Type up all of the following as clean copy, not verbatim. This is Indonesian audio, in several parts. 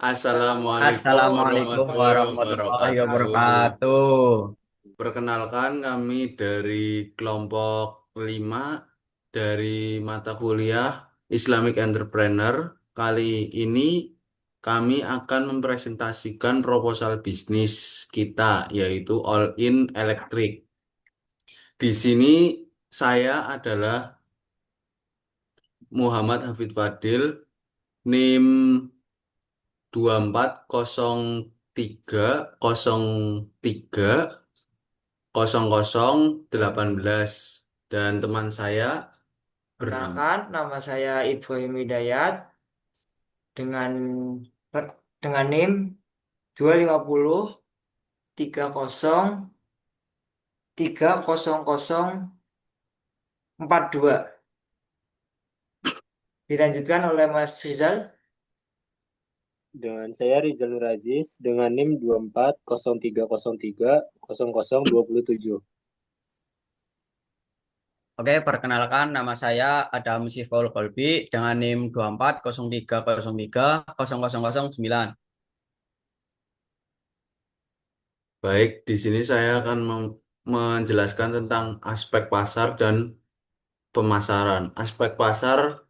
Assalamualaikum Assalamualaikum warahmatullahi warahmatullahi wabarakatuh. wabarakatuh. Perkenalkan kami dari kelompok 5 dari mata kuliah Islamic Entrepreneur. Kali ini kami akan mempresentasikan proposal bisnis kita yaitu All In Electric. Di sini saya adalah Muhammad Hafid Fadil, NIM 2403030018 dan teman saya bernama Perkenalkan, nama saya Ibrahim Hidayat dengan dengan NIM 250 30 30042. Dilanjutkan oleh Mas Rizal. Dengan saya Rizal Nur Aziz dengan NIM 2403030027. Oke, perkenalkan nama saya Adam Syiful Kolbi dengan NIM 2403030009. baik. Di sini saya akan menjelaskan tentang aspek pasar dan pemasaran. Aspek pasar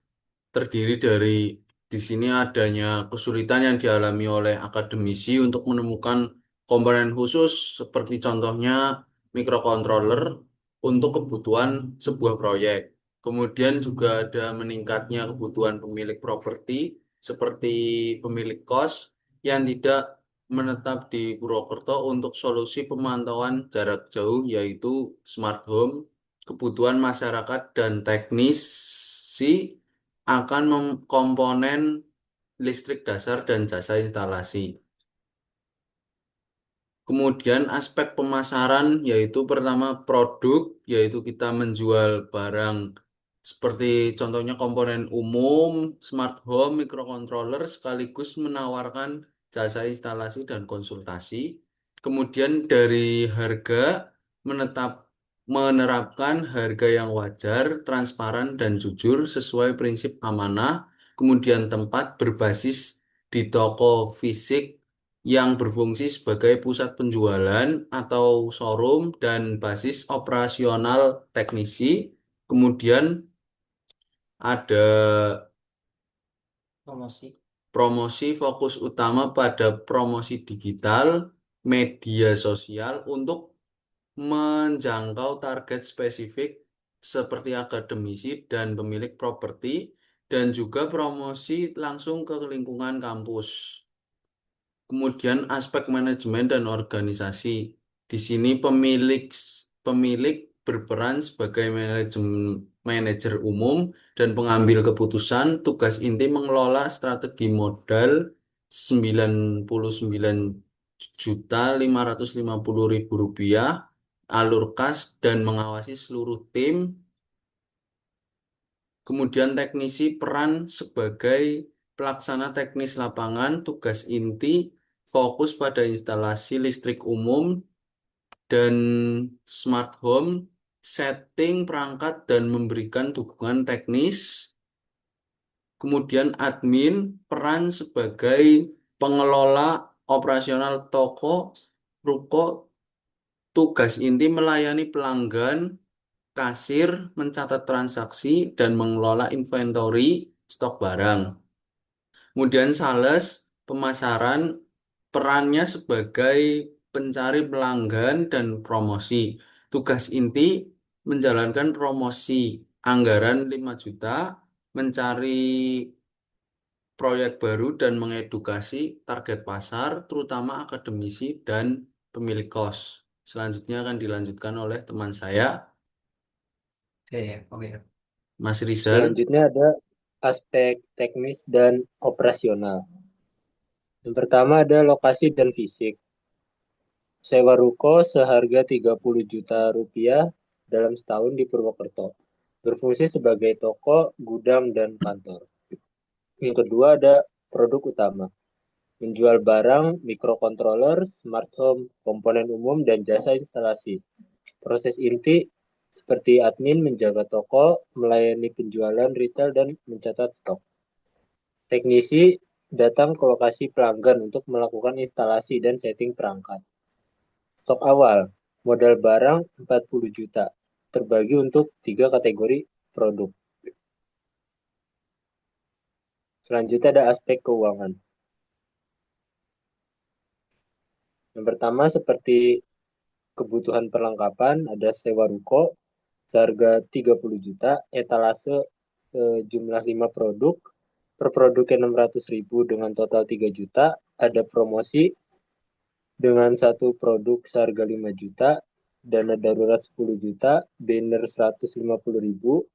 terdiri dari di sini adanya kesulitan yang dialami oleh akademisi untuk menemukan komponen khusus seperti contohnya microcontroller untuk kebutuhan sebuah proyek. Kemudian juga ada meningkatnya kebutuhan pemilik properti seperti pemilik kos yang tidak menetap di Purwokerto untuk solusi pemantauan jarak jauh yaitu smart home, kebutuhan masyarakat dan teknisi akan komponen listrik dasar dan jasa instalasi. Kemudian aspek pemasaran yaitu pertama produk, yaitu kita menjual barang seperti contohnya komponen umum, smart home, microcontroller sekaligus menawarkan jasa instalasi dan konsultasi. Kemudian dari harga menetap menerapkan harga yang wajar, transparan dan jujur sesuai prinsip amanah. Kemudian tempat berbasis di toko fisik yang berfungsi sebagai pusat penjualan atau showroom dan basis operasional teknisi. Kemudian ada Promosi. promosi fokus utama pada promosi digital, media sosial untuk menjangkau target spesifik seperti akademisi dan pemilik properti dan juga promosi langsung ke lingkungan kampus. Kemudian aspek manajemen dan organisasi. Di sini pemilik berperan sebagai manajer umum dan pengambil keputusan. Tugas inti mengelola strategi modal 99.550.000 rupiah, alur kas dan mengawasi seluruh tim. Kemudian teknisi peran sebagai pelaksana teknis lapangan, tugas inti fokus pada instalasi listrik umum dan smart home, setting perangkat dan memberikan dukungan teknis. Kemudian admin peran sebagai pengelola operasional toko, ruko, tugas inti melayani pelanggan, kasir, mencatat transaksi, dan mengelola inventory stok barang. Kemudian sales, pemasaran, perannya sebagai pencari pelanggan dan promosi. Tugas inti menjalankan promosi anggaran 5 juta, mencari proyek baru dan mengedukasi target pasar, terutama akademisi dan pemilik kos. Selanjutnya akan dilanjutkan oleh teman saya, Oke, oke. Mas Rizal. Selanjutnya ada aspek teknis dan operasional. Yang pertama ada lokasi dan fisik. Sewa ruko seharga 30 juta rupiah dalam setahun di Purwokerto. Berfungsi sebagai toko, gudang, dan kantor. Yang kedua ada produk utama. Menjual barang, microcontroller, smart home, komponen umum, dan jasa instalasi. Proses inti seperti admin menjaga toko, melayani penjualan retail, dan mencatat stok. Teknisi datang ke lokasi pelanggan untuk melakukan instalasi dan setting perangkat. Stok awal, modal barang 40 juta, terbagi untuk 3 kategori produk. Selanjutnya ada aspek keuangan. Yang pertama seperti kebutuhan perlengkapan, ada sewa ruko seharga 30 juta, etalase sejumlah 5 produk, per produknya 600.000 dengan total 3 juta, ada promosi dengan satu produk seharga 5 juta, dana darurat 10 juta, banner 150.000,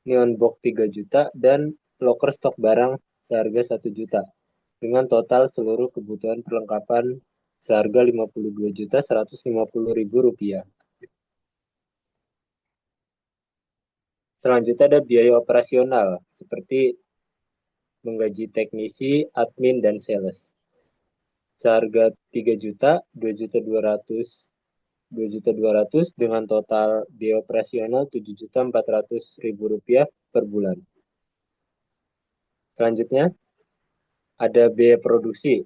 neon box 3 juta, dan loker stok barang seharga 1 juta. Dengan total seluruh kebutuhan perlengkapan seharga 52.150.000 rupiah. Selanjutnya ada biaya operasional seperti menggaji teknisi, admin, dan sales. Seharga 3 juta, 2.200.000 dengan total biaya operasional 7.400.000 rupiah per bulan. Selanjutnya ada biaya produksi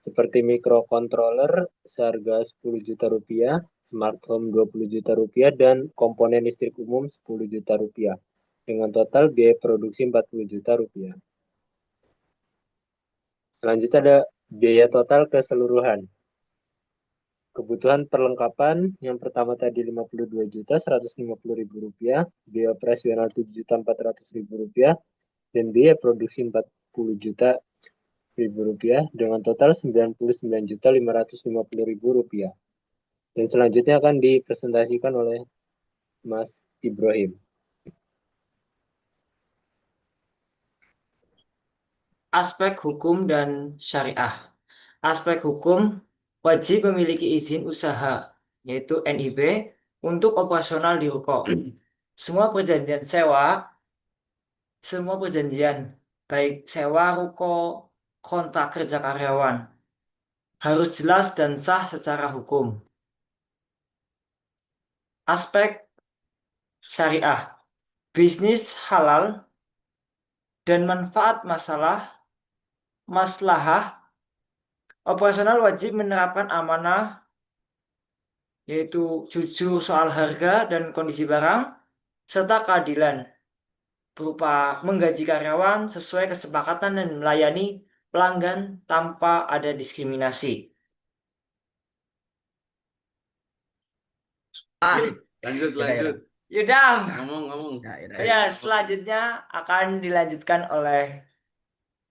seperti microcontroller seharga 10 juta rupiah, smart home 20 juta rupiah, dan komponen listrik umum 10 juta rupiah. Dengan total biaya produksi 40 juta rupiah. Selanjutnya ada biaya total keseluruhan. Kebutuhan perlengkapan yang pertama tadi 52.150.000 rupiah, biaya operasional 7.400.000 rupiah, dan biaya produksi 40 juta rupiah dengan total 99.550.000 rupiah. Dan selanjutnya akan dipresentasikan oleh Mas Ibrahim. Aspek hukum dan syariah. Aspek hukum wajib memiliki izin usaha, yaitu NIB, untuk operasional di ruko. Semua perjanjian sewa, semua perjanjian, baik sewa ruko, kontrak kerja karyawan, harus jelas dan sah secara hukum. Aspek syariah, bisnis halal dan manfaat maslahah, operasional wajib menerapkan amanah, yaitu jujur soal harga dan kondisi barang, serta keadilan, berupa menggaji karyawan sesuai kesepakatan dan melayani pelanggan tanpa ada diskriminasi. Lanjut, Yaudah, lanjut. Yaudah, Ngomong. ya selanjutnya akan dilanjutkan oleh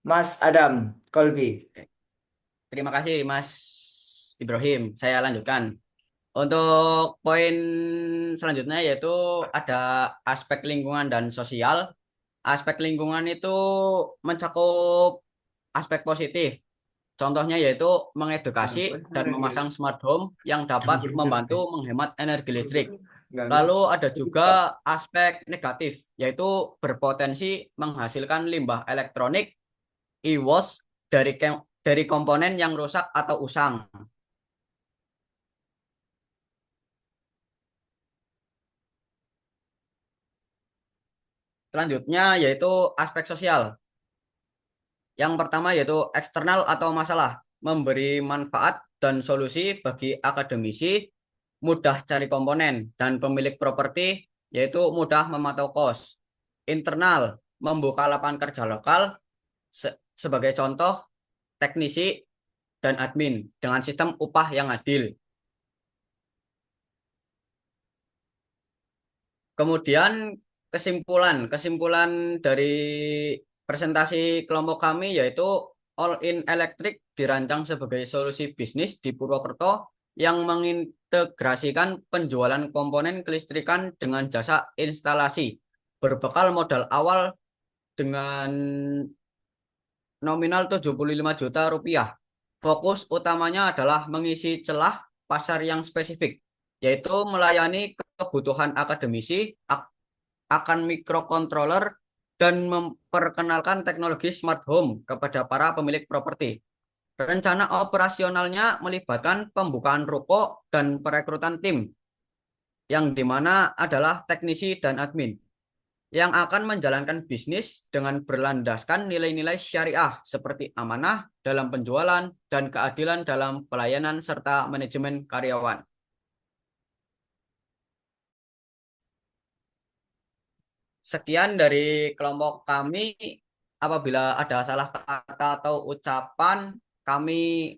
Mas Adam Kolbi. Terima kasih Mas Ibrahim. Saya lanjutkan. Untuk poin selanjutnya yaitu ada aspek lingkungan dan sosial. Aspek lingkungan itu mencakup aspek positif. Contohnya yaitu mengedukasi dan memasang smart home yang dapat membantu menghemat energi listrik. Lalu ada juga aspek negatif, yaitu berpotensi menghasilkan limbah elektronik e-waste dari komponen yang rusak atau usang. Selanjutnya yaitu aspek sosial. Yang pertama yaitu eksternal atau masalah, memberi manfaat dan solusi bagi akademisi, mudah cari komponen, dan pemilik properti yaitu mudah memantau kos. Internal, membuka lapangan kerja lokal, sebagai contoh teknisi dan admin dengan sistem upah yang adil. Kemudian kesimpulan dari presentasi kelompok kami yaitu All in Electric dirancang sebagai solusi bisnis di Purwokerto yang mengintegrasikan penjualan komponen kelistrikan dengan jasa instalasi berbekal modal awal dengan nominal 75 juta rupiah. Fokus utamanya adalah mengisi celah pasar yang spesifik, yaitu melayani kebutuhan akademisi akan microcontroller dan memperkenalkan teknologi smart home kepada para pemilik properti. Rencana operasionalnya melibatkan pembukaan ruko dan perekrutan tim, yang dimana adalah teknisi dan admin. yang akan menjalankan bisnis dengan berlandaskan nilai-nilai syariah seperti amanah dalam penjualan dan keadilan dalam pelayanan serta manajemen karyawan. Sekian dari kelompok kami. Apabila ada salah kata atau ucapan, kami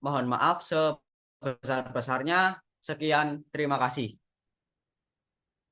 mohon maaf sebesar-besarnya. Sekian, terima kasih.